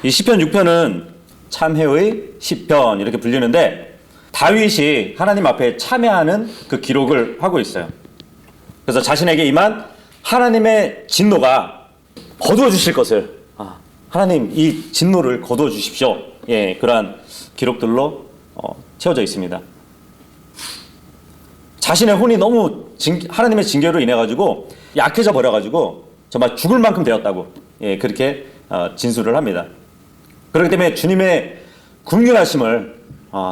이 시편 6편은 참회의 시편 이렇게 불리는데 다윗이 하나님 앞에 참회하는 그 기록을 하고 있어요. 그래서 자신에게 임한 하나님의 진노가 거두어 주실 것을 하나님 이 진노를 거두어 주십시오. 예, 그러한 기록들로 채워져 있습니다. 자신의 혼이 너무 하나님의 징계로 인해 가지고 약해져 버려 가지고 정말 죽을 만큼 되었다고 그렇게 진술을 합니다. 그렇기 때문에 주님의 긍휼하심을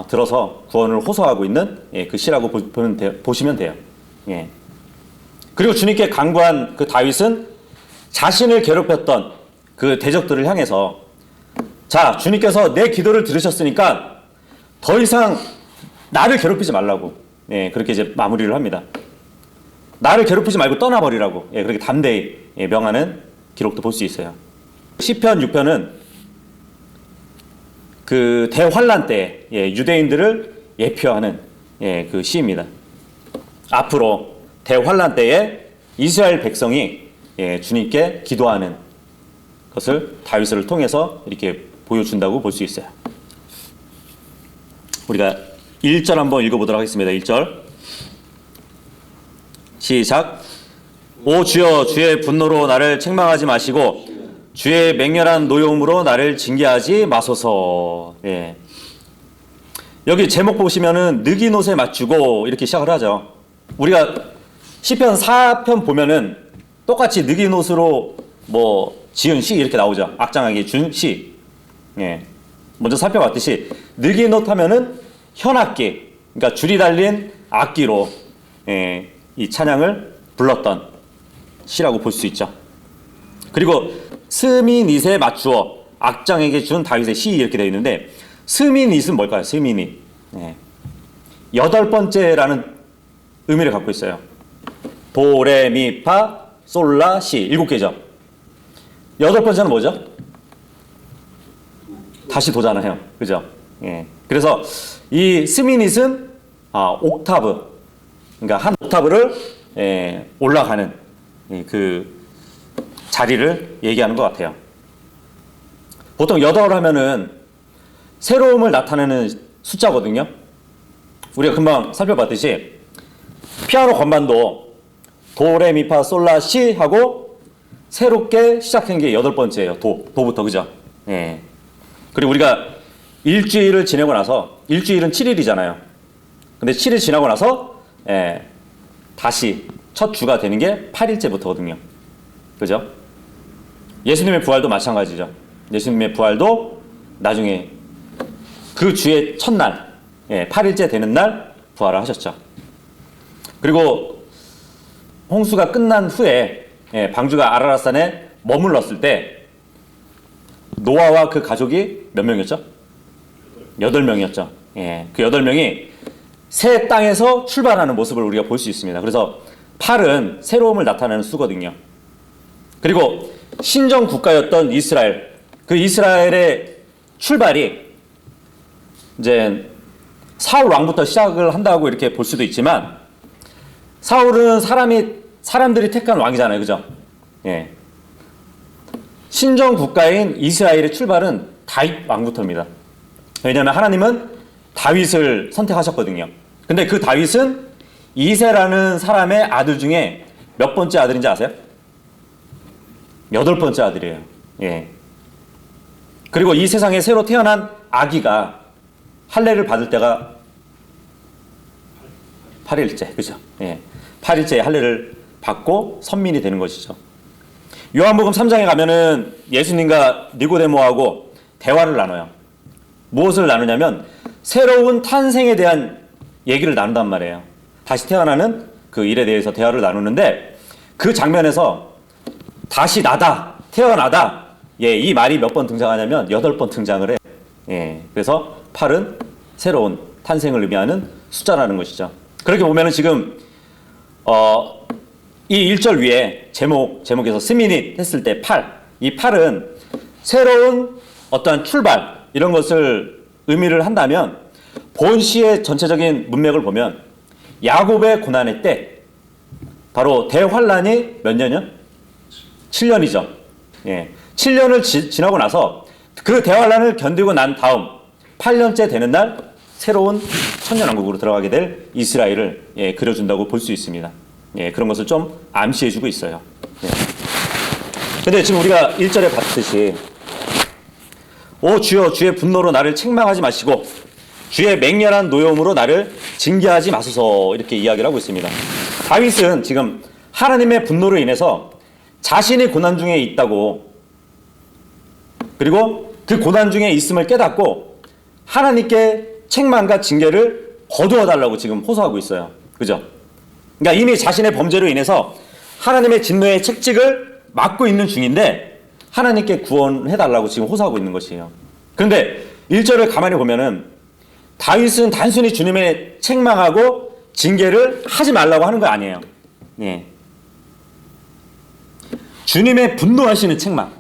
들어서 구원을 호소하고 있는 그 시라고 보시면 돼요. 예. 그리고 주님께 간구한 그 다윗은 자신을 괴롭혔던 그 대적들을 향해서 자, 주님께서 내 기도를 들으셨으니까 더 이상 나를 괴롭히지 말라고 그렇게 이제 마무리를 합니다. 나를 괴롭히지 말고 떠나버리라고 그렇게 담대히 명하는 기록도 볼 수 있어요. 시편 6편은 그 대환란 때 유대인들을 예표하는 그 시입니다. 앞으로 대환란 때에 이스라엘 백성이 주님께 기도하는 것을 다윗을 통해서 이렇게 보여준다고 볼 수 있어요. 우리가 1절 한번 읽어보도록 하겠습니다. 1절 시작. 오 주여, 주의 분노로 나를 책망하지 마시고 주의 맹렬한 노여움으로 나를 징계하지 마소서. 예. 여기 제목 보시면은 느기노새 맞추고 이렇게 시작을 하죠. 우리가 시편 4편 보면은 똑같이 느기노스로 지은 시 이렇게 나오죠. 악장하게 준 시. 예. 먼저 살펴봤듯이 느기노 하면은 현악기, 그러니까 줄이 달린 악기로 이 찬양을 불렀던 시라고 볼 수 있죠. 그리고 스미닛에 맞추어 악장에게 준 다윗의 시 이렇게 되어 있는데 스미닛은 뭘까요? 스미닛. 여덟 번째라는 의미를 갖고 있어요. 도레미파 솔라 시 7개죠. 여덟 번째는 뭐죠? 다시 도잖아요. 그죠? 예. 그래서 이 스미닛은 옥타브, 그러니까 한 옥타브를 올라가는 그 자리를 얘기하는 것 같아요. 보통 여덟 하면은 새로움을 나타내는 숫자거든요. 우리가 금방 살펴봤듯이 피아노 건반도 도레미파 솔라 시 하고 새롭게 시작한 게 여덟 번째예요. 도부터, 그죠? 예. 그리고 우리가 일주일을 지내고 나서, 일주일은 7일이잖아요. 근데 7일 지나고 나서 다시 첫 주가 되는 게 8일째부터거든요. 그죠? 예수님의 부활도 마찬가지죠. 예수님의 부활도 나중에 그 주의 첫날, 8일째 되는 날 부활을 하셨죠. 그리고 홍수가 끝난 후에 방주가 아라랏산에 머물렀을 때 노아와 그 가족이 몇 명이었죠? 8명이었죠. 그 8명이 새 땅에서 출발하는 모습을 우리가 볼 수 있습니다. 그래서 8은 새로움을 나타내는 수거든요. 그리고 신정 국가였던 이스라엘, 그 이스라엘의 출발이 이제 사울 왕부터 시작을 한다고 이렇게 볼 수도 있지만 사울은 사람들이 택한 왕이잖아요. 그죠? 예. 신정 국가인 이스라엘의 출발은 다윗 왕부터입니다. 왜냐하면 하나님은 다윗을 선택하셨거든요. 근데 그 다윗은 이새라는 사람의 아들 중에 몇 번째 아들인지 아세요? 8번째 아들이에요. 예. 그리고 이 세상에 새로 태어난 아기가 할례를 받을 때가 8일째, 그죠? 예. 8일째에 할례를 받고 선민이 되는 것이죠. 요한복음 3장에 가면은 예수님과 니고데모하고 대화를 나눠요. 무엇을 나누냐면 새로운 탄생에 대한 얘기를 나눈단 말이에요. 다시 태어나는 그 일에 대해서 대화를 나누는데 그 장면에서 다시 나다, 태어나다, 이 말이 몇 번 등장하냐면 8번 등장을 해. 그래서 8은 새로운 탄생을 의미하는 숫자라는 것이죠. 그렇게 보면은 지금 이 1절 위에 제목에서 스미닛 했을 때 8, 이 8은 새로운 어떠한 출발 이런 것을 의미를 한다면 본 시의 전체적인 문맥을 보면 야곱의 고난의 때 바로 대환란이 몇 년이요? 7년이죠. 7년을 지나고 나서 그 대환란을 견디고 난 다음 8년째 되는 날 새로운 천년왕국으로 들어가게 될 이스라엘을 그려준다고 볼 수 있습니다. 그런 것을 좀 암시해주고 있어요. 근데 지금 우리가 1절에 봤듯이 오 주여 주의 분노로 나를 책망하지 마시고 주의 맹렬한 노여움으로 나를 징계하지 마소서 이렇게 이야기를 하고 있습니다. 다윗은 지금 하나님의 분노로 인해서 자신이 고난 중에 있다고 그리고 그 고난 중에 있음을 깨닫고 하나님께 책망과 징계를 거두어 달라고 지금 호소하고 있어요. 그죠? 그러니까 이미 자신의 범죄로 인해서 하나님의 진노의 책직을 맡고 있는 중인데 하나님께 구원해 달라고 지금 호소하고 있는 것이에요. 그런데 1절을 가만히 보면은 다윗은 단순히 주님의 책망하고 징계를 하지 말라고 하는 거 아니에요. 주님의 분노하시는 책망.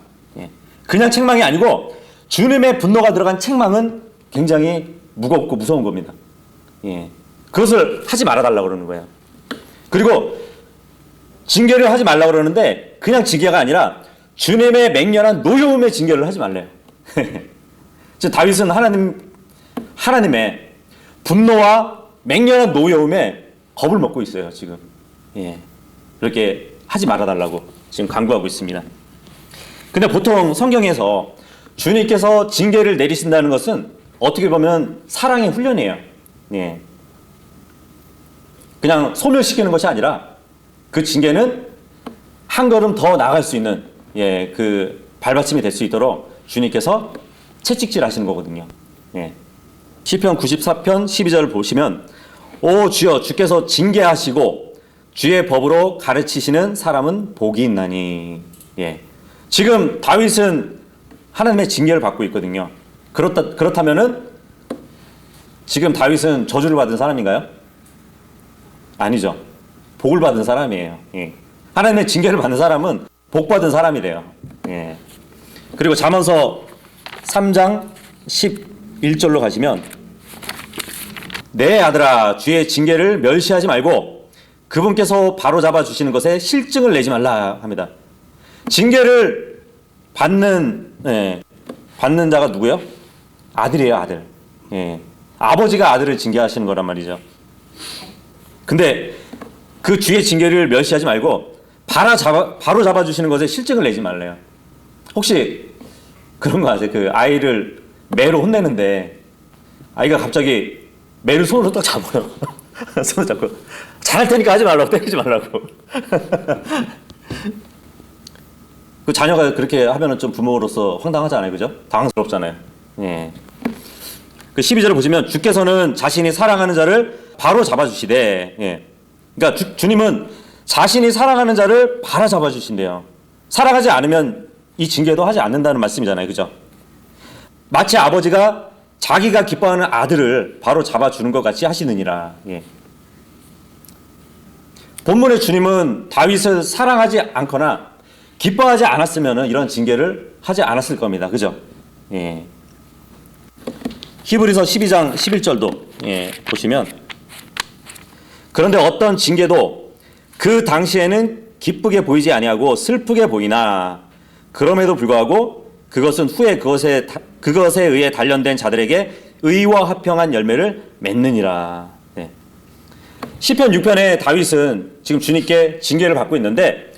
그냥 책망이 아니고 주님의 분노가 들어간 책망은 굉장히 무겁고 무서운 겁니다. 그것을 하지 말아달라고 그러는 거예요. 그리고 징계를 하지 말라고 그러는데 그냥 징계가 아니라 주님의 맹렬한 노여움의 징계를 하지 말래요. 즉 다윗은 하나님의 분노와 맹렬한 노여움에 겁을 먹고 있어요. 지금 이렇게 하지 말아달라고 지금 강구하고 있습니다. 근데 보통 성경에서 주님께서 징계를 내리신다는 것은 어떻게 보면 사랑의 훈련이에요. 그냥 소멸시키는 것이 아니라 그 징계는 한 걸음 더 나아갈 수 있는 그 발받침이 될 수 있도록 주님께서 채찍질 하시는 거거든요. 시편 94편 12절을 보시면 오 주여 주께서 징계하시고 주의 법으로 가르치시는 사람은 복이 있나니. 지금 다윗은 하나님의 징계를 받고 있거든요. 그렇다면은 지금 다윗은 저주를 받은 사람인가요? 아니죠. 복을 받은 사람이에요. 하나님의 징계를 받는 사람은 복 받은 사람이래요. 그리고 잠언서 3장 11절로 가시면 내 아들아 주의 징계를 멸시하지 말고 그분께서 바로잡아 주시는 것에 실증을 내지 말라 합니다. 징계를 받는 자가 누구예요? 아들이에요, 아들. 아버지가 아들을 징계하시는 거란 말이죠. 근데 그 주의 징계를 멸시하지 말고 바로 잡아주시는 것에 실증을 내지 말래요. 혹시 그런 거 아세요? 그 아이를 매로 혼내는데 아이가 갑자기 매를 손으로 딱 잡아요. 손을 잡고 잘할 테니까 하지 말라고, 때리지 말라고. 그 자녀가 그렇게 하면은 좀 부모로서 황당하잖아요, 그죠? 당황스럽잖아요. 그 12절을 보시면 주께서는 자신이 사랑하는 자를 바로 잡아주시되, 그러니까 주님은 자신이 사랑하는 자를 바로 잡아주신대요. 사랑하지 않으면 이 징계도 하지 않는다는 말씀이잖아요, 그죠? 마치 아버지가 자기가 기뻐하는 아들을 바로 잡아주는 것 같이 하시느니라. 본문의 주님은 다윗을 사랑하지 않거나 기뻐하지 않았으면 이런 징계를 하지 않았을 겁니다. 그죠? 히브리서 12장 11절도 보시면 그런데 어떤 징계도 그 당시에는 기쁘게 보이지 아니하고 슬프게 보이나 그럼에도 불구하고 그것은 후에 그것에 의해 단련된 자들에게 의와 화평한 열매를 맺느니라. 시편 6편에 다윗은 지금 주님께 징계를 받고 있는데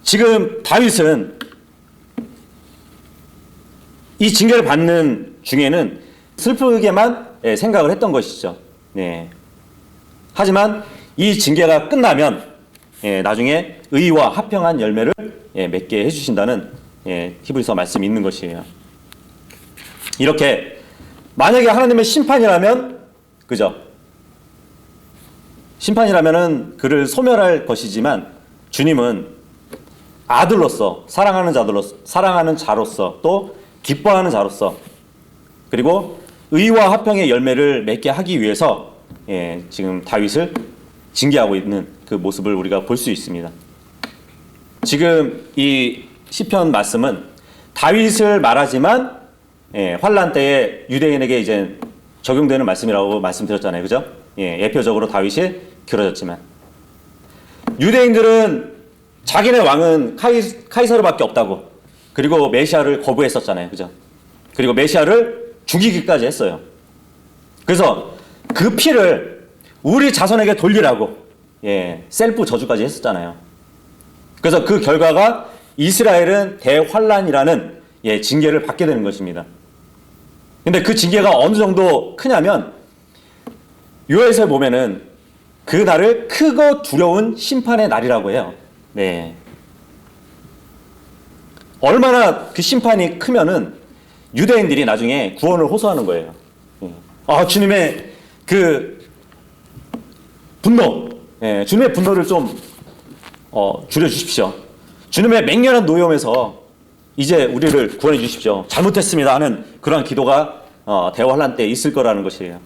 지금 다윗은 이 징계를 받는 중에는 슬프게만 생각을 했던 것이죠. 하지만 이 징계가 끝나면 나중에 의와 화평한 열매를 맺게 해주신다는 히브리서 말씀이 있는 것이에요. 이렇게 만약에 하나님의 심판이라면, 그죠? 심판이라면은 그를 소멸할 것이지만 주님은 아들로서, 사랑하는 자로서 또 기뻐하는 자로서 그리고 의와 화평의 열매를 맺게 하기 위해서 지금 다윗을 징계하고 있는 그 모습을 우리가 볼 수 있습니다. 지금 이 시편 말씀은 다윗을 말하지만 환란 때에 유대인에게 이제 적용되는 말씀이라고 말씀드렸잖아요, 그죠? 예표적으로 다윗이 길어졌지만 유대인들은 자기네 왕은 카이사르밖에 없다고, 그리고 메시아를 거부했었잖아요, 그죠? 그리고 메시아를 죽이기까지 했어요. 그래서 그 피를 우리 자손에게 돌리라고 셀프 저주까지 했었잖아요. 그래서 그 결과가 이스라엘은 대환란이라는 징계를 받게 되는 것입니다. 근데 그 징계가 어느 정도 크냐면 요엘서에 보면은 그 날을 크고 두려운 심판의 날이라고 해요. 네. 얼마나 그 심판이 크면은 유대인들이 나중에 구원을 호소하는 거예요. 주님의 그 분노, 주님의 분노를 좀 줄여주십시오. 주님의 맹렬한 노여움에서 이제 우리를 구원해 주십시오. 잘못했습니다 하는 그러한 기도가 대환란 때 있을 거라는 것이에요.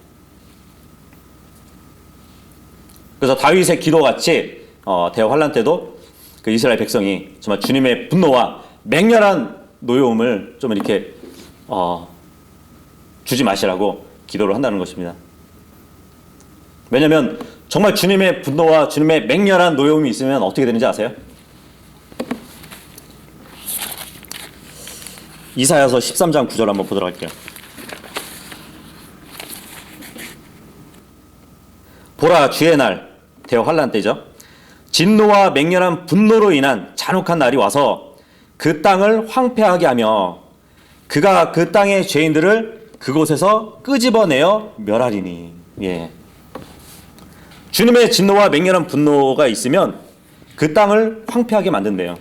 그래서 다윗의 기도같이 대환란 때도 그 이스라엘 백성이 정말 주님의 분노와 맹렬한 노여움을 좀 이렇게 주지 마시라고 기도를 한다는 것입니다. 왜냐하면 정말 주님의 분노와 주님의 맹렬한 노여움이 있으면 어떻게 되는지 아세요? 이사야서 13장 9절 한번 보도록 할게요. 보라, 주의 날, 대환란 때죠. 진노와 맹렬한 분노로 인한 잔혹한 날이 와서 그 땅을 황폐하게 하며 그가 그 땅의 죄인들을 그곳에서 끄집어내어 멸하리니. 주님의 진노와 맹렬한 분노가 있으면 그 땅을 황폐하게 만든대요.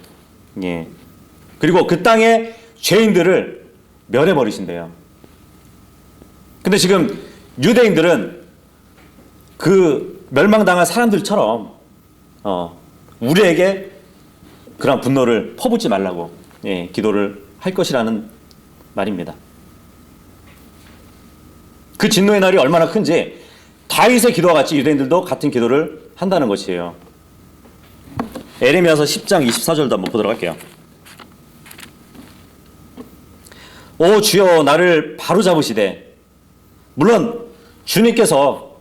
그리고 그 땅의 죄인들을 멸해버리신대요. 근데 지금 유대인들은 그 멸망당한 사람들처럼 우리에게 그런 분노를 퍼붓지 말라고 기도를 할 것이라는 말입니다. 그 진노의 날이 얼마나 큰지 다윗의 기도와 같이 유대인들도 같은 기도를 한다는 것이에요. 에레미야서 10장 24절도 한번 보도록 할게요. 오 주여 나를 바로잡으시되. 물론 주님께서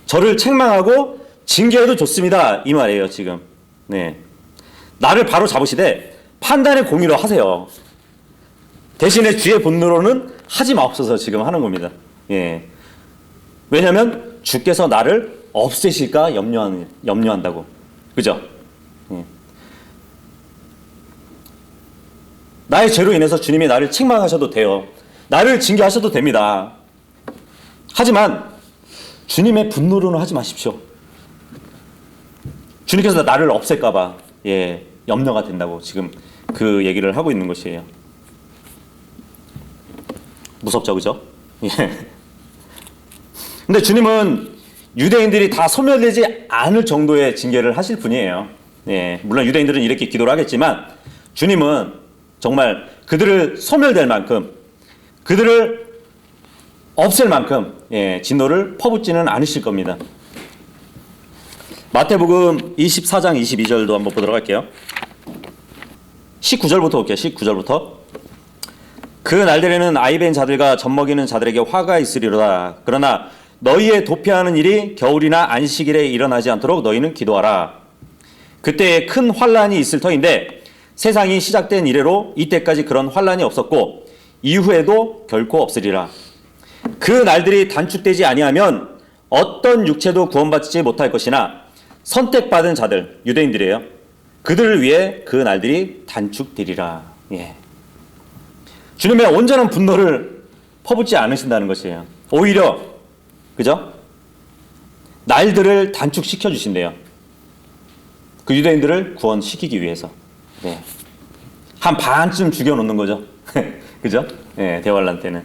저를 책망하고 징계해도 좋습니다 이 말이에요. 지금 나를 바로잡으시되 판단의 공의로 하세요. 대신에 주의 분노로는 하지 마옵소서 지금 하는 겁니다. 왜냐하면 주께서 나를 없애실까 염려한다고. 그죠? 나의 죄로 인해서 주님이 나를 책망하셔도 돼요. 나를 징계하셔도 됩니다. 하지만 주님의 분노로는 하지 마십시오. 주님께서 나를 없앨까봐 염려가 된다고 지금 그 얘기를 하고 있는 것이에요. 무섭죠, 그죠? 근데 주님은 유대인들이 다 소멸되지 않을 정도의 징계를 하실 분이에요. 물론 유대인들은 이렇게 기도를 하겠지만 주님은 정말 그들을 소멸될 만큼, 그들을 없앨 만큼 진노를 퍼붓지는 않으실 겁니다. 마태복음 24장 22절도 한번 보도록 할게요. 19절부터 볼게요. 19절부터. 그 날들에는 아이벤 자들과 젖먹이는 자들에게 화가 있으리로다. 그러나 너희의 도피하는 일이 겨울이나 안식일에 일어나지 않도록 너희는 기도하라. 그때에 큰 환란이 있을 터인데 세상이 시작된 이래로 이때까지 그런 환란이 없었고 이후에도 결코 없으리라. 그 날들이 단축되지 아니하면 어떤 육체도 구원받지 못할 것이나 선택받은 자들, 유대인들이에요. 그들을 위해 그 날들이 단축되리라. 주님의 온전한 분노를 퍼붓지 않으신다는 것이에요. 오히려 그죠? 날들을 단축시켜 주신대요. 그 유대인들을 구원시키기 위해서. 한 반쯤 죽여놓는 거죠. 그죠? 대환란 때는.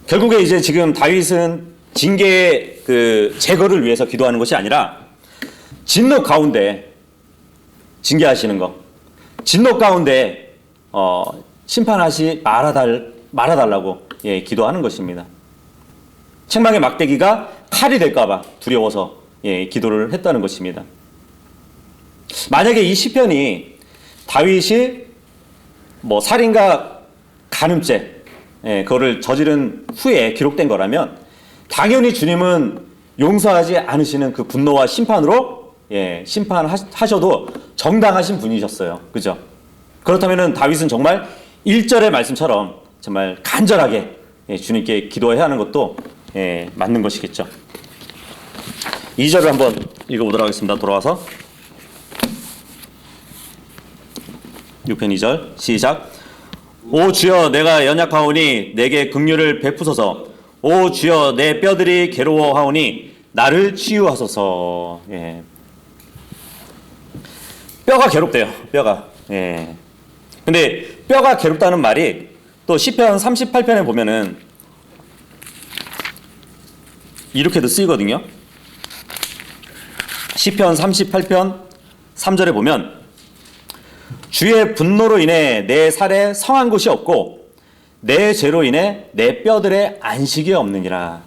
결국에 이제 지금 다윗은 징계의 그 제거를 위해서 기도하는 것이 아니라 진노 가운데 징계하시는 거, 진노 가운데 심판하시 말아달라고 기도하는 것입니다. 책망의 막대기가 칼이 될까봐 두려워서 기도를 했다는 것입니다. 만약에 이 시편이 다윗이 뭐 살인과 간음죄 그거를 저지른 후에 기록된 거라면 당연히 주님은 용서하지 않으시는 그 분노와 심판으로 심판하셔도 정당하신 분이셨어요. 그죠? 그렇다면은 다윗은 정말 1절의 말씀처럼 정말 간절하게 주님께 기도해야 하는 것도 맞는 것이겠죠. 2절을 한번 읽어보도록 하겠습니다. 돌아와서 6편 2절 시작. 오 주여 내가 연약하오니 내게 긍휼을 베푸소서. 오 주여 내 뼈들이 괴로워하오니 나를 치유하소서. 뼈가 괴롭대요. 뼈가. 근데 뼈가 괴롭다는 말이 또 시편 38편에 보면은 이렇게도 쓰이거든요. 시편 38편 3절에 보면 주의 분노로 인해 내 살에 성한 곳이 없고 내 죄로 인해 내 뼈들의 안식이 없느니라.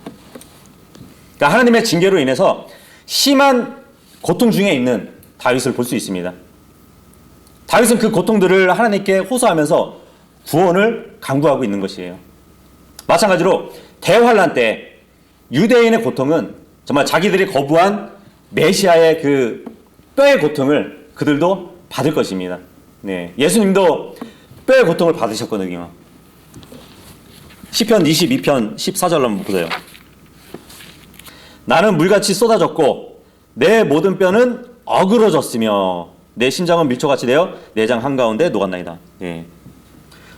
그러니까 하나님의 징계로 인해서 심한 고통 중에 있는 다윗을 볼 수 있습니다. 다윗은 그 고통들을 하나님께 호소하면서 구원을 간구하고 있는 것이에요. 마찬가지로 대환란 때 유대인의 고통은 정말 자기들이 거부한 메시아의 그 뼈의 고통을 그들도 받을 것입니다. 예수님도 뼈의 고통을 받으셨거든요. 시편 22편 14절 한번 보세요. 나는 물같이 쏟아졌고 내 모든 뼈는 어그러졌으며 내 심장은 밀초같이 되어 내장 한가운데 녹았나이다.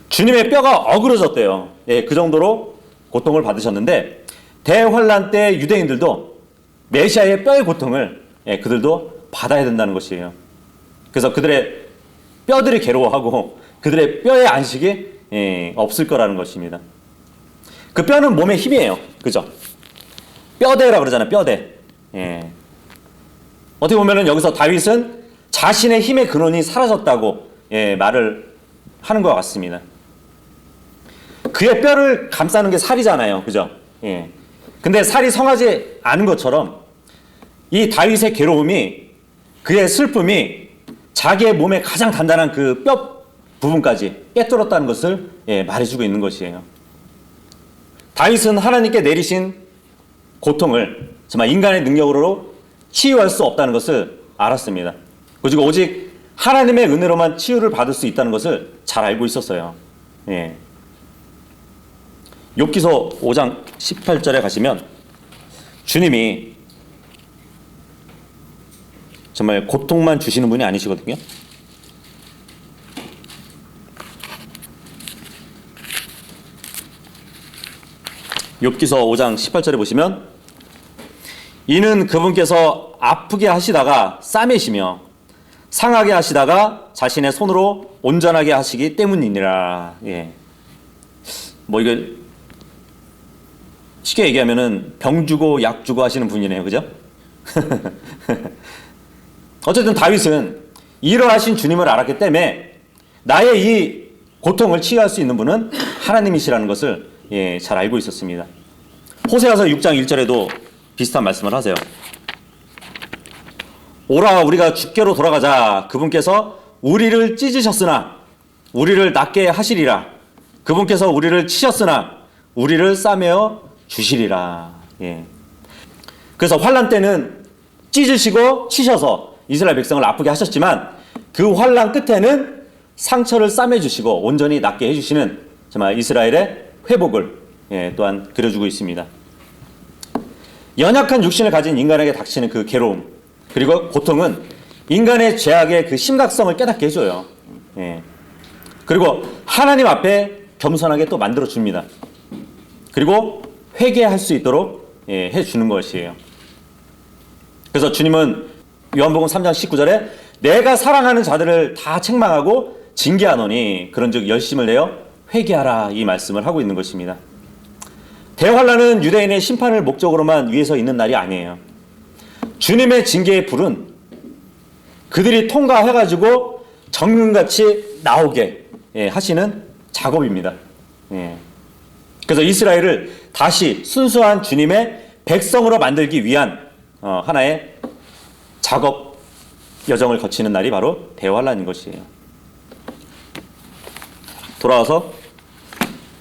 주님의 뼈가 어그러졌대요. 그 정도로 고통을 받으셨는데 대환란 때 유대인들도 메시아의 뼈의 고통을 그들도 받아야 된다는 것이에요. 그래서 그들의 뼈들이 괴로워하고 그들의 뼈의 안식이 없을 거라는 것입니다. 그 뼈는 몸의 힘이에요. 그죠? 뼈대라고 그러잖아요. 뼈대. 어떻게 보면은 여기서 다윗은 자신의 힘의 근원이 사라졌다고 말을 하는 것 같습니다. 그의 뼈를 감싸는 게 살이잖아요. 그죠? 근데 살이 성하지 않은 것처럼 이 다윗의 괴로움이 그의 슬픔이 자기의 몸의 가장 단단한 그 뼈 부분까지 깨뚫었다는 것을 말해주고 있는 것이에요. 다윗은 하나님께 내리신 고통을 정말 인간의 능력으로 치유할 수 없다는 것을 알았습니다. 그리고 오직 하나님의 은혜로만 치유를 받을 수 있다는 것을 잘 알고 있었어요. 욥기서 5장 18절에 가시면 주님이 정말 고통만 주시는 분이 아니시거든요. 욥기서 5장 18절에 보시면 이는 그분께서 아프게 하시다가 싸매시며 상하게 하시다가 자신의 손으로 온전하게 하시기 때문이니라. 뭐 이거 쉽게 얘기하면은 병 주고 약 주고 하시는 분이네요. 그죠? 어쨌든 다윗은 이러하신 주님을 알았기 때문에 나의 이 고통을 치유할 수 있는 분은 하나님이시라는 것을 잘 알고 있었습니다. 호세아서 6장 1절에도 비슷한 말씀을 하세요. 오라 우리가 주께로 돌아가자. 그분께서 우리를 찢으셨으나 우리를 낫게 하시리라. 그분께서 우리를 치셨으나 우리를 싸매어 주시리라. 그래서 환난 때는 찢으시고 치셔서 이스라엘 백성을 아프게 하셨지만 그 환난 끝에는 상처를 싸매 주시고 온전히 낫게 해주시는 정말 이스라엘의 회복을 또한 그려주고 있습니다. 연약한 육신을 가진 인간에게 닥치는 그 괴로움 그리고 고통은 인간의 죄악의 그 심각성을 깨닫게 해줘요. 그리고 하나님 앞에 겸손하게 또 만들어 줍니다. 그리고 회개할 수 있도록 해주는 것이에요. 그래서 주님은 요한복음 3장 19절에 내가 사랑하는 자들을 다 책망하고 징계하노니 그런즉 열심을 내어 회개하라 이 말씀을 하고 있는 것입니다. 대환란은 유대인의 심판을 목적으로만 위해서 있는 날이 아니에요. 주님의 징계의 불은 그들이 통과해가지고 정금같이 나오게 하시는 작업입니다. 그래서 이스라엘을 다시 순수한 주님의 백성으로 만들기 위한 하나의 작업 여정을 거치는 날이 바로 대환란인 것이에요. 돌아와서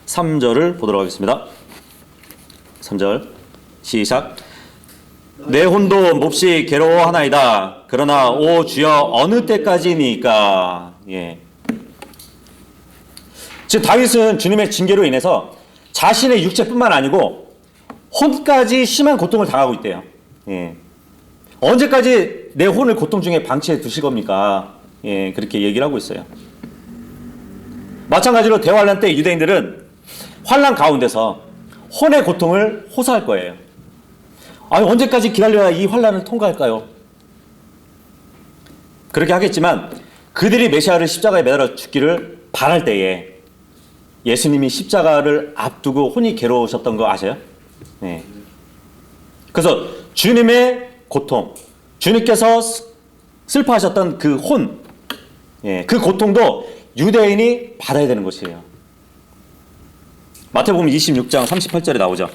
3절을 보도록 하겠습니다. 3절 시작. 내 혼도 몹시 괴로워하나이다. 그러나 오 주여 어느 때까지니까. 지금 다윗은 주님의 징계로 인해서 자신의 육체뿐만 아니고 혼까지 심한 고통을 당하고 있대요. 예. 언제까지 내 혼을 고통 중에 방치해 두실 겁니까? 예, 그렇게 얘기를 하고 있어요. 마찬가지로 대환란 때 유대인들은 환란 가운데서 혼의 고통을 호소할 거예요. 아니, 언제까지 기다려야 이 환란을 통과할까요? 그렇게 하겠지만 그들이 메시아를 십자가에 매달아 죽기를 바랄 때에 예수님이 십자가를 앞두고 혼이 괴로우셨던 거 아세요? 네. 그래서 주님의 고통, 주님께서 슬퍼하셨던 그 혼, 예, 그 고통도 유대인이 받아야 되는 것이에요. 마태복음 26장 38절에 나오죠.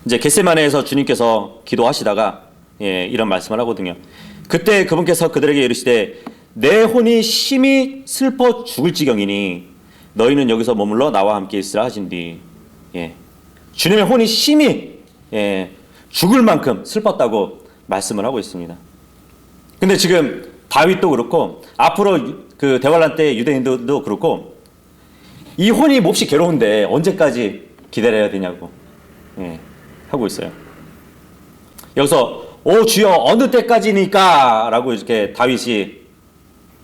이제 겟세마네에서 주님께서 기도하시다가 이런 말씀을 하거든요. 그때 그분께서 그들에게 이르시되 내 혼이 심히 슬퍼 죽을 지경이니 너희는 여기서 머물러 나와 함께 있으라 하신뒤. 주님의 혼이 심히 죽을 만큼 슬펐다고 말씀을 하고 있습니다. 근데 지금 다윗도 그렇고 앞으로 그 대환란 때 유대인들도 그렇고 이 혼이 몹시 괴로운데 언제까지 기다려야 되냐고 하고 있어요. 여기서 오 주여 어느 때까지니까 라고 이렇게 다윗이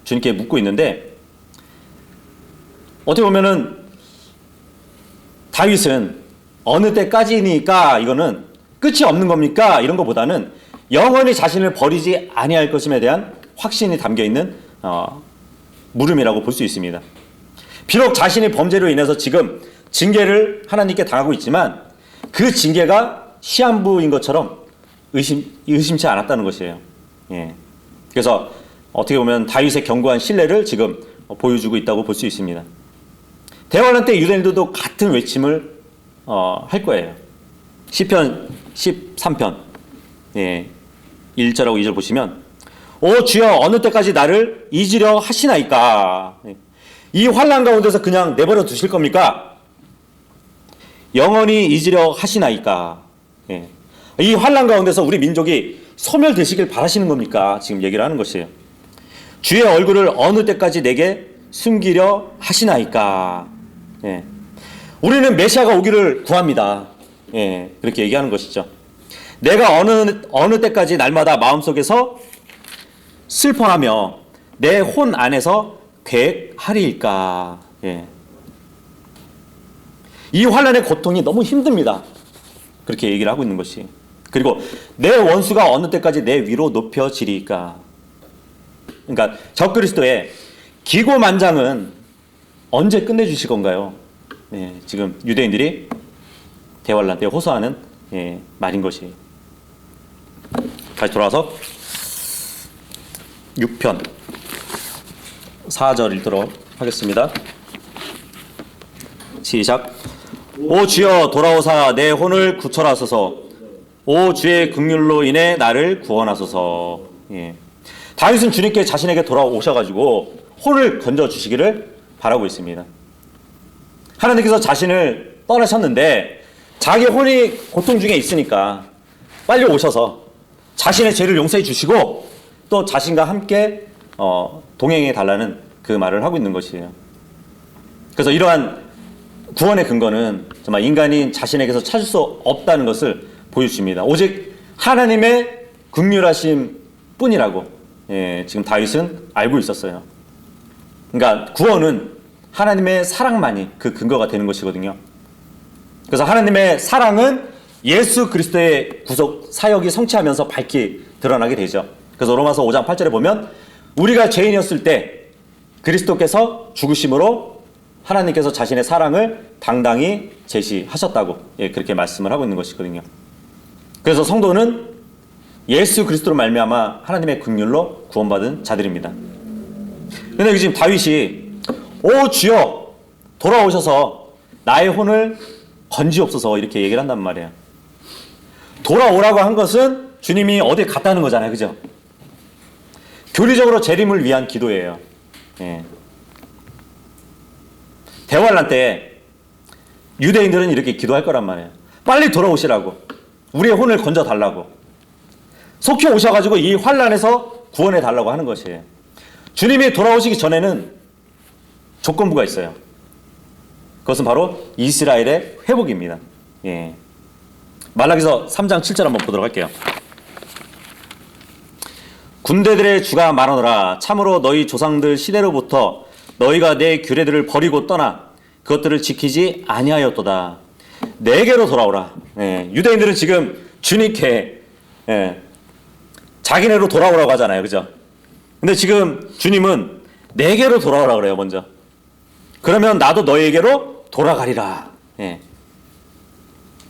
주님께 묻고 있는데 어떻게 보면은 다윗은 어느 때까지니까 이거는 끝이 없는 겁니까? 이런 것보다는 영원히 자신을 버리지 아니할 것임에 대한 확신이 담겨 있는 물음이라고 볼 수 있습니다. 비록 자신이 범죄로 인해서 지금 징계를 하나님께 당하고 있지만 그 징계가 시한부인 것처럼 의심치 않았다는 것이에요. 그래서 어떻게 보면 다윗의 견고한 신뢰를 지금 보여주고 있다고 볼 수 있습니다. 대환란 때 유대인들도 같은 외침을 할 거예요. 시편 13편 1절하고 2절 보시면 오 주여 어느 때까지 나를 잊으려 하시나이까. 이 환난 가운데서 그냥 내버려 두실 겁니까? 영원히 잊으려 하시나이까. 이 환난 가운데서 우리 민족이 소멸되시길 바라시는 겁니까? 지금 얘기를 하는 것이에요. 주의 얼굴을 어느 때까지 내게 숨기려 하시나이까. 우리는 메시아가 오기를 구합니다. 그렇게 얘기하는 것이죠. 내가 어느 때까지 날마다 마음속에서 슬퍼하며 내 혼 안에서 계획하리일까. 이 환난의 고통이 너무 힘듭니다. 그렇게 얘기를 하고 있는 것이. 그리고 내 원수가 어느 때까지 내 위로 높여지리까. 그러니까 적그리스도의 기고만장은 언제 끝내주실 건가요? 지금 유대인들이 대환란 때 호소하는 말인 것이. 다시 돌아와서 6편 4절 읽도록 하겠습니다. 시작. 오 주여 돌아오사 내 혼을 구철하소서. 오 주의 긍휼로 인해 나를 구원하소서. 다윗은 주님께 자신에게 돌아오셔가지고 혼을 건져주시기를 바라고 있습니다. 하나님께서 자신을 떠나셨는데 자기 혼이 고통 중에 있으니까 빨리 오셔서 자신의 죄를 용서해 주시고 또 자신과 함께 동행해 달라는 그 말을 하고 있는 것이에요. 그래서 이러한 구원의 근거는 정말 인간인 자신에게서 찾을 수 없다는 것을 보여줍니다. 오직 하나님의 긍휼하심 뿐이라고 지금 다윗은 알고 있었어요. 그러니까 구원은 하나님의 사랑만이 그 근거가 되는 것이거든요. 그래서 하나님의 사랑은 예수 그리스도의 구속 사역이 성취하면서 밝히 드러나게 되죠. 그래서 로마서 5장 8절에 보면 우리가 죄인이었을 때 그리스도께서 죽으심으로 하나님께서 자신의 사랑을 당당히 제시하셨다고 그렇게 말씀을 하고 있는 것이거든요. 그래서 성도는 예수 그리스도로 말미암아 하나님의 긍휼로 구원받은 자들입니다. 그런데 지금 다윗이 오 주여 돌아오셔서 나의 혼을 건지옵소서 이렇게 얘기를 한단 말이에요. 돌아오라고 한 것은 주님이 어디에 갔다는 거잖아요. 그죠? 교리적으로 재림을 위한 기도예요. 대환란 때 유대인들은 이렇게 기도할 거란 말이에요. 빨리 돌아오시라고. 우리의 혼을 건져달라고. 속히 오셔가지고 이 환란에서 구원해 달라고 하는 것이에요. 주님이 돌아오시기 전에는 조건부가 있어요. 그것은 바로 이스라엘의 회복입니다. 예. 말라기서 3장 7절 한번 보도록 할게요. 군대들의 주가 말하노라. 참으로 너희 조상들 시대로부터 너희가 내 규례들을 버리고 떠나 그것들을 지키지 아니하였도다. 내게로 돌아오라. 예. 유대인들은 지금 주님께 자기네로 돌아오라고 하잖아요. 그죠? 근데 지금 주님은 내게로 돌아오라 그래요. 먼저. 그러면 나도 너희에게로 돌아가리라. 예.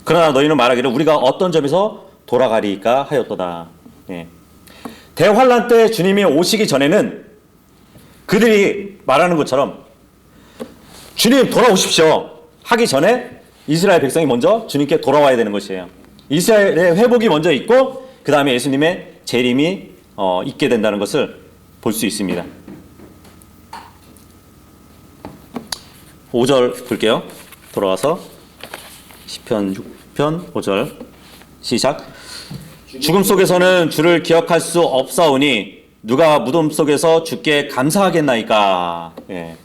그러나 너희는 말하기를 우리가 어떤 점에서 돌아가리까 하였도다. 예. 대환란 때 주님이 오시기 전에는 그들이 말하는 것처럼 주님 돌아오십시오 하기 전에 이스라엘 백성이 먼저 주님께 돌아와야 되는 것이에요. 이스라엘의 회복이 먼저 있고 그 다음에 예수님의 재림이 있게 된다는 것을 볼 수 있습니다. 5절 볼게요. 돌아와서 시편 6편 5절 시작. 죽음 속에서는 주를 기억할 수 없사오니 누가 무덤 속에서 주께 감사하겠나이까. 예.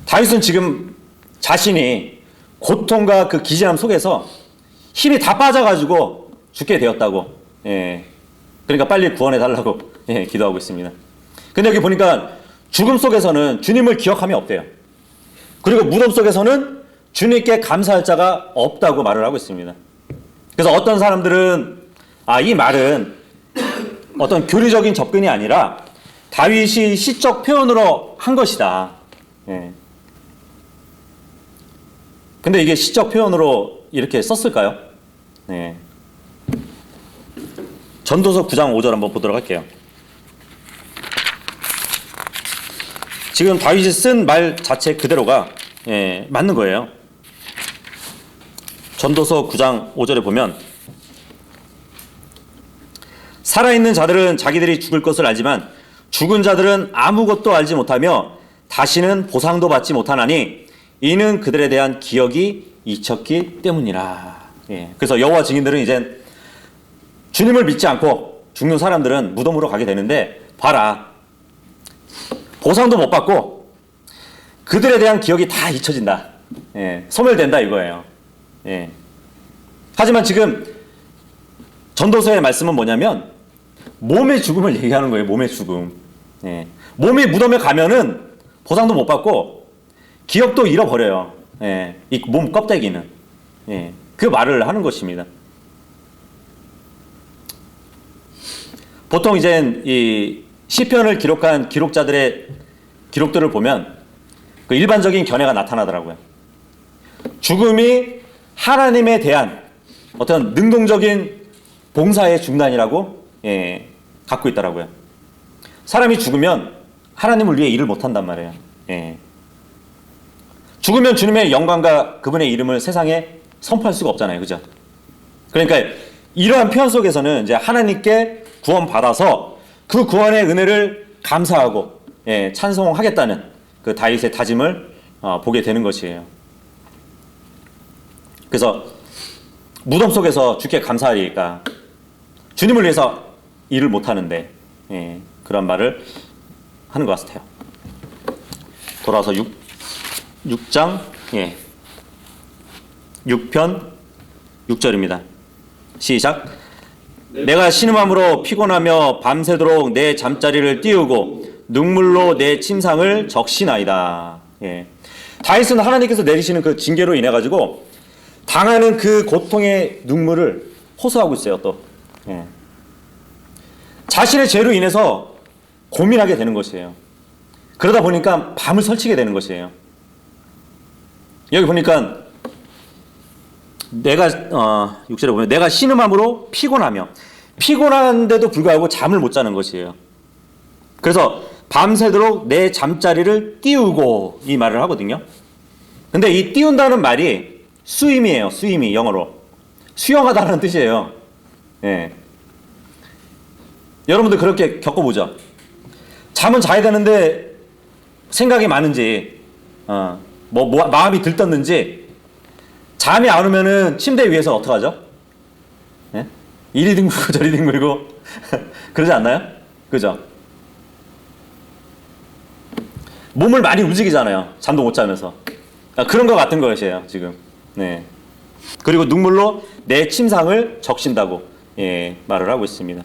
다윗은 지금 자신이 고통과 그 기진함 속에서 힘이 다 빠져가지고 죽게 되었다고. 예. 그러니까 빨리 구원해 달라고 기도하고 있습니다. 근데 여기 보니까 죽음 속에서는 주님을 기억함이 없대요. 그리고 무덤 속에서는 주님께 감사할 자가 없다고 말을 하고 있습니다. 그래서 어떤 사람들은 이 말은 어떤 교리적인 접근이 아니라 다윗이 시적 표현으로 한 것이다. 예. 근데 이게 시적 표현으로 이렇게 썼을까요? 예. 전도서 9장 5절 한번 보도록 할게요. 지금 다윗이 쓴 말 자체 그대로가 맞는 거예요. 전도서 9장 5절에 보면 살아있는 자들은 자기들이 죽을 것을 알지만 죽은 자들은 아무것도 알지 못하며 다시는 보상도 받지 못하나니 이는 그들에 대한 기억이 잊혔기 때문이라. 그래서 여호와 증인들은 이제 주님을 믿지 않고 죽는 사람들은 무덤으로 가게 되는데 봐라. 보상도 못 받고 그들에 대한 기억이 다 잊혀진다. 소멸된다 이거예요. 하지만 지금 전도서의 말씀은 뭐냐면 몸의 죽음을 얘기하는 거예요. 몸의 죽음. 몸이 무덤에 가면은 보상도 못 받고 기억도 잃어버려요. 이 몸 껍데기는. 그 말을 하는 것입니다. 보통 이제 이 시편을 기록한 기록자들의 기록들을 보면 그 일반적인 견해가 나타나더라고요. 죽음이 하나님에 대한 어떤 능동적인 봉사의 중단이라고 갖고 있더라고요. 사람이 죽으면 하나님을 위해 일을 못한단 말이에요. 죽으면 주님의 영광과 그분의 이름을 세상에 선포할 수가 없잖아요. 그죠? 그러니까 이러한 표현 속에서는 이제 하나님께 구원받아서 그 구원의 은혜를 감사하고 찬송하겠다는 그 다윗의 다짐을 보게 되는 것이에요. 그래서 무덤 속에서 주께 감사하리까 주님을 위해서 일을 못하는데 그런 말을 하는 것 같아요. 돌아와서 6장 6편 6절입니다. 시작. 내가 신음함으로 피곤하며 밤새도록 내 잠자리를 띄우고 눈물로 내 침상을 적시나이다. 다윗은 하나님께서 내리시는 그 징계로 인해 가지고 당하는 그 고통의 눈물을 호소하고 있어요. 또 자신의 죄로 인해서 고민하게 되는 것이에요. 그러다 보니까 밤을 설치게 되는 것이에요. 여기 보니까 내가 6절에 보면 내가 신음함으로 피곤하며 피곤한데도 불구하고 잠을 못 자는 것이에요. 그래서 밤새도록 내 잠자리를 띄우고 이 말을 하거든요. 근데 이 띄운다는 말이 수임이에요. 수임이 영어로 수영하다는 뜻이에요. 여러분들 그렇게 겪어보죠. 잠은 자야 되는데 생각이 많은지 마음이 들떴는지 잠이 안 오면은 침대 위에서 어떡하죠? 이리 뒹굴고 저리 뒹굴고 그러지 않나요? 그죠? 몸을 많이 움직이잖아요. 잠도 못 자면서. 그런 것 같은 것이에요, 지금. 네. 그리고 눈물로 내 침상을 적신다고 말을 하고 있습니다.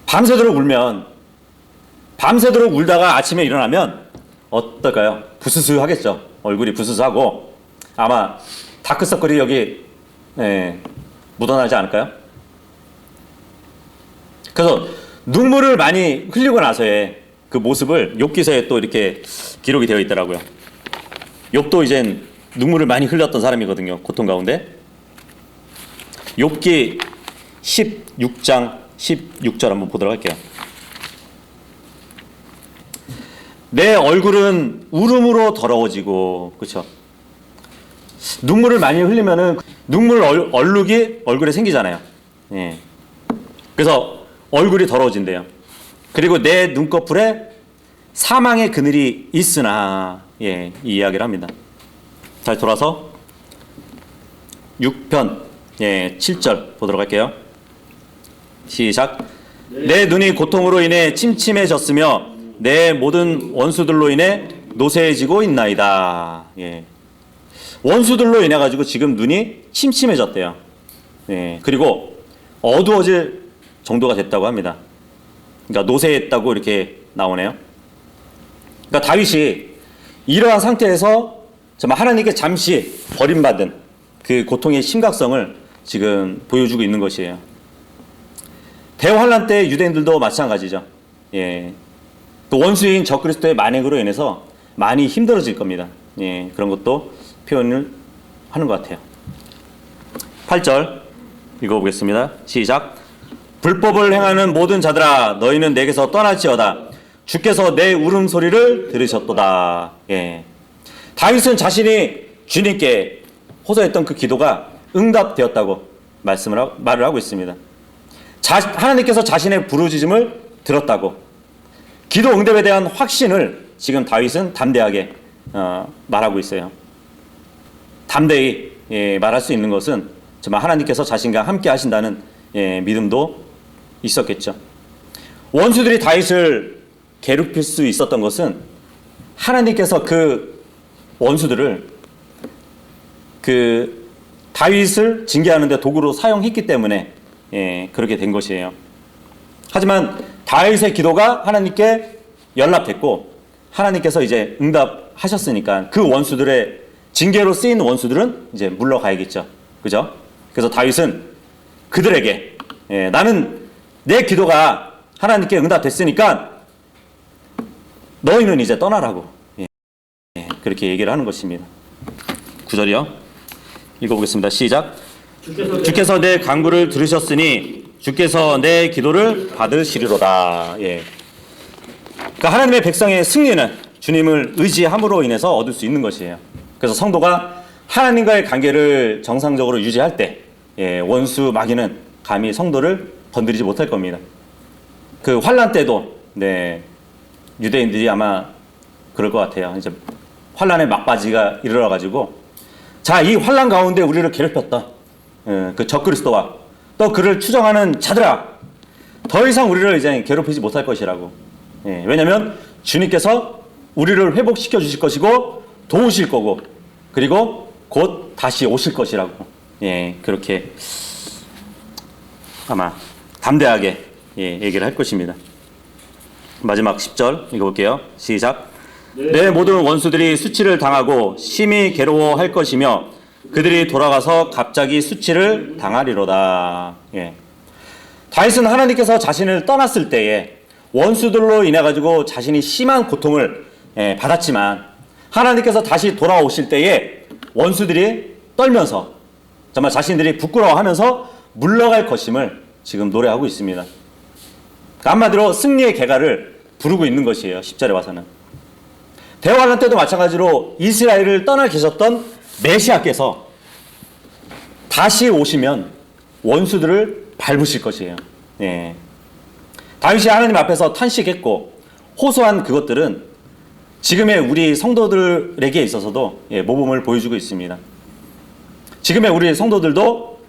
밤새도록 울면, 밤새도록 울다가 아침에 일어나면 어떨까요? 부스스하겠죠. 얼굴이 부스스하고 아마 다크서클이 여기 묻어나지 않을까요? 그래서 눈물을 많이 흘리고 나서의 그 모습을 욥기서에 또 이렇게 기록이 되어 있더라고요. 욥도 이젠 눈물을 많이 흘렸던 사람이거든요. 고통 가운데. 욥기 16장 16절 한번 보도록 할게요. 내 얼굴은 울음으로 더러워지고, 그렇죠? 눈물을 많이 흘리면은 눈물 얼룩이 얼굴에 생기잖아요. 예. 그래서 얼굴이 더러워진대요. 그리고 내 눈꺼풀에 사망의 그늘이 있으나, 이 이야기를 합니다. 잘 돌아서 6편 7절 보도록 할게요. 시작. 내 눈이 고통으로 인해 침침해졌으며 내 모든 원수들로 인해 노쇠해지고 있나이다. 원수들로 인해 가지고 지금 눈이 침침해졌대요. 그리고 어두워질 정도가 됐다고 합니다. 그러니까 노쇠했다고 이렇게 나오네요. 그러니까 다윗이 이러한 상태에서 정말 하나님께 잠시 버림받은 그 고통의 심각성을 지금 보여주고 있는 것이에요. 대환란 때 유대인들도 마찬가지죠. 또 원수인 적그리스도의 만행으로 인해서 많이 힘들어질 겁니다. 그런 것도 표현을 하는 것 같아요. 8절 읽어보겠습니다. 시작. 불법을 행하는 모든 자들아 너희는 내게서 떠날지어다. 주께서 내 울음소리를 들으셨도다. 다윗은 자신이 주님께 호소했던 그 기도가 응답되었다고 말을 하고 있습니다. 하나님께서 자신의 부르짖음을 들었다고, 기도 응답에 대한 확신을 지금 다윗은 담대하게 말하고 있어요. 담대히 말할 수 있는 것은 정말 하나님께서 자신과 함께 하신다는 믿음도 있었겠죠. 원수들이 다윗을 괴롭힐 수 있었던 것은 하나님께서 그 원수들을 그 다윗을 징계하는 데 도구로 사용했기 때문에 그렇게 된 것이에요. 하지만 다윗의 기도가 하나님께 연락됐고 하나님께서 이제 응답하셨으니까 그 원수들의 징계로 쓰인 원수들은 이제 물러가야겠죠. 그죠? 그래서 다윗은 그들에게 나는 내 기도가 하나님께 응답됐으니까 너희는 이제 떠나라고 그렇게 얘기를 하는 것입니다. 9절이요. 읽어보겠습니다. 시작. 주께서 내 간구를 들으셨으니 주께서 내 기도를 받으시리로다. 그러니까 하나님의 백성의 승리는 주님을 의지함으로 인해서 얻을 수 있는 것이에요. 그래서 성도가 하나님과의 관계를 정상적으로 유지할 때 원수 마귀는 감히 성도를 건드리지 못할 겁니다. 그 환란 때도 유대인들이 아마 그럴 것 같아요. 이제 환란의 막바지가 이르러가지고 자, 이 환란 가운데 우리를 괴롭혔던 그 적그리스도와 또 그를 추종하는 자들아 더 이상 우리를 이제 괴롭히지 못할 것이라고. 왜냐하면 주님께서 우리를 회복시켜 주실 것이고 도우실 거고 그리고 곧 다시 오실 것이라고. 그렇게 아마 담대하게 얘기를 할 것입니다. 마지막 10절 읽어볼게요. 시작. 내 모든 원수들이 수치를 당하고 심히 괴로워할 것이며 그들이 돌아가서 갑자기 수치를 당하리로다. 다윗은 하나님께서 자신을 떠났을 때에 원수들로 인해 가지고 자신이 심한 고통을 받았지만 하나님께서 다시 돌아오실 때에 원수들이 떨면서 정말 자신들이 부끄러워하면서 물러갈 것임을 지금 노래하고 있습니다. 한마디로 승리의 개가를 부르고 있는 것이에요. 10절에 와서는. 대환란 때도 마찬가지로 이스라엘을 떠나 계셨던 메시아께서 다시 오시면 원수들을 밟으실 것이에요. 다윗이 하나님 앞에서 탄식했고 호소한 그것들은 지금의 우리 성도들에게 있어서도 모범을 보여주고 있습니다. 지금의 우리 성도들도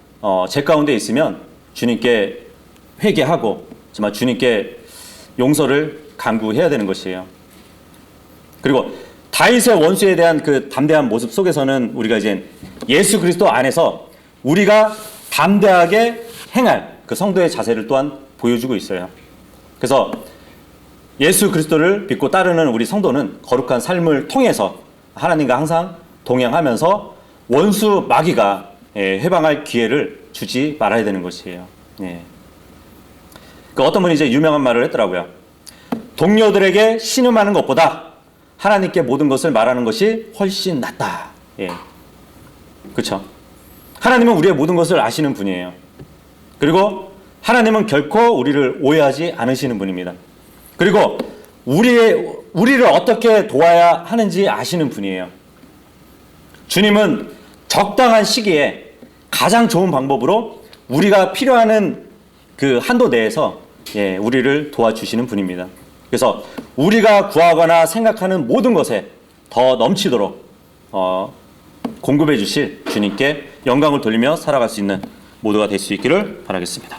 제 가운데 있으면 주님께 회개하고 정말 주님께 용서를 간구해야 되는 것이에요. 그리고 다윗의 원수에 대한 그 담대한 모습 속에서는 우리가 이제 예수 그리스도 안에서 우리가 담대하게 행할 그 성도의 자세를 또한 보여주고 있어요. 그래서 예수 그리스도를 믿고 따르는 우리 성도는 거룩한 삶을 통해서 하나님과 항상 동행하면서 원수 마귀가 해방할 기회를 주지 말아야 되는 것이에요. 그 어떤 분이 이제 유명한 말을 했더라고요. 동료들에게 신음하는 것보다 하나님께 모든 것을 말하는 것이 훨씬 낫다. 그렇죠. 하나님은 우리의 모든 것을 아시는 분이에요. 그리고 하나님은 결코 우리를 오해하지 않으시는 분입니다. 그리고 우리를 어떻게 도와야 하는지 아시는 분이에요. 주님은 적당한 시기에 가장 좋은 방법으로 우리가 필요하는 그 한도 내에서 우리를 도와주시는 분입니다. 그래서 우리가 구하거나 생각하는 모든 것에 더 넘치도록 공급해 주실 주님께 영광을 돌리며 살아갈 수 있는 모두가 될 수 있기를 바라겠습니다.